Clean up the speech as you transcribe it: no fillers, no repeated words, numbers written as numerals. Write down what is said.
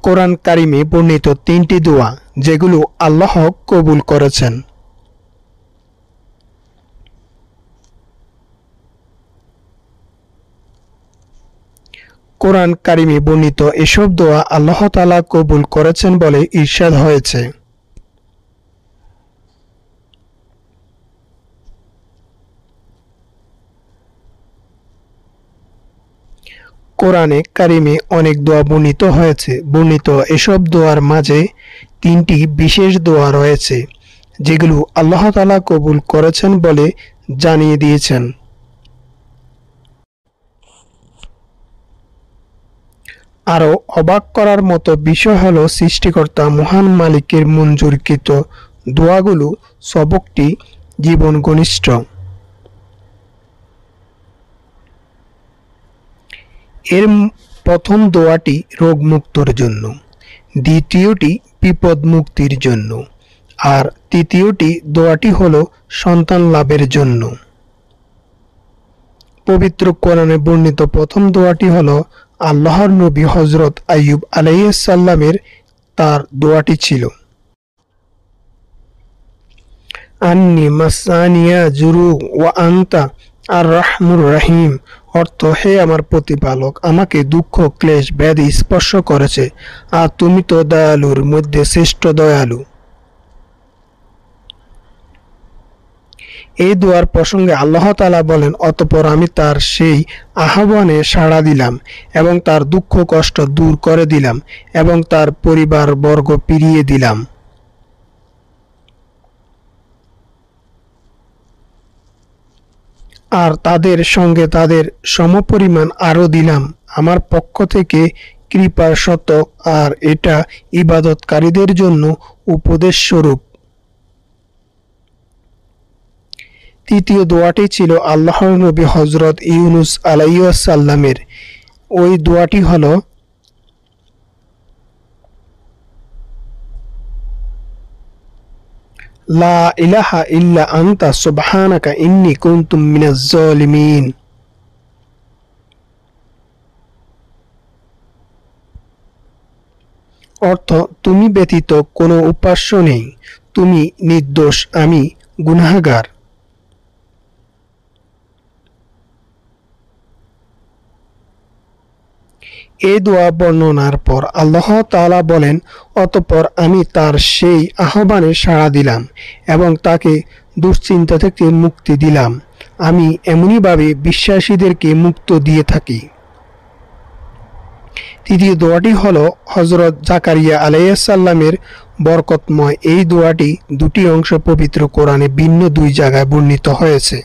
কোরআন কারিমে বর্ণিত তিনটি দোয়া যেগুলো আল্লাহ কবুল করেছেন। কোরআন কারিমে বর্ণিত এসব দোয়া আল্লাহ তাআলা কবুল করেছেন বলে ইরশাদ হয়েছে। কোরআনে কারিমে অনেক দোয়া বর্ণিত হয়েছে। বর্ণিত এসব দোয়ার মাঝে তিনটি বিশেষ দোয়া রয়েছে যেগুলো আল্লাহ তাআলা কবুল করেছেন বলে জানিয়ে দিয়েছেন। আরও অবাক করার মতো বিষয় হলো সৃষ্টিকর্তা মহান মালিকের মঞ্জুরকৃত দোয়াগুলো সবকটি জীবন ঘনিষ্ঠ। এর প্রথম দোয়াটি রোগ মুক্তর জন্য, দ্বিতীয়টি বিপদ মুক্তির জন্য, আর তৃতীয়টি দোয়াটি হলো সন্তান লাভের জন্য। পবিত্র কোরআনে বর্ণিত প্রথম দোয়াটি হলো আল্লাহর নবী হযরত আইয়ুব আলাইহিস সালামের তার দোয়াটি ছিল, আন্নি মাসানিয়া জুরু ওয়া আনতা আর রাহমুর রহিম, অর্থ হে আমার প্রতিপালক, আমাকে দুঃখ ক্লেশ ব্যাধি স্পর্শ করেছে আর তুমি তো দয়ালুর মধ্যে শ্রেষ্ঠ দয়ালু। এই দোয়ার প্রসঙ্গে আল্লাহ তাআলা বলেন, অতঃপর আমি তার সেই আহ্বানে সাড়া দিলাম এবং তার দুঃখ কষ্ট দূর করে দিলাম এবং তার পরিবার বর্গ ফিরিয়ে দিলাম। আর তাদের সঙ্গে তাদের সমপরিমাণ আরও দিলাম আমার পক্ষ থেকে কৃপার শতক, আর এটা ইবাদতকারীদের জন্য উপদেশ স্বরূপ। তৃতীয় দোয়াটি ছিল আল্লাহর নবী হযরত ইউনুস আলাইহিস সালামের। ওই দোয়াটি হলো, লা ইলাহা ইল্লা আনতা সুবহানাকা ইন্নী কুনতু মিনাজ জালিমিন। অর্থ, তুমি ব্যতীত কোনো উপাস্য নেই, তুমি নির্দোষ, আমি গুনাহগার। এই দোয়া বর্ণনার পর আল্লাহ তাআলা বলেন, অতঃপর আমি তার সেই আহ্বানে সাড়া দিলাম এবং তাকে দুশ্চিন্তা থেকে মুক্তি দিলাম। আমি এমনিভাবে বিশ্বাসীদেরকে মুক্ত দিয়ে থাকি। তৃতীয় দোয়াটি হলো হযরত জাকারিয়া আলাইহিস সালামের বরকতময়। এই দোয়াটি দুটি অংশ পবিত্র কোরআনে ভিন্ন দুই জায়গায় বর্ণিত হয়েছে।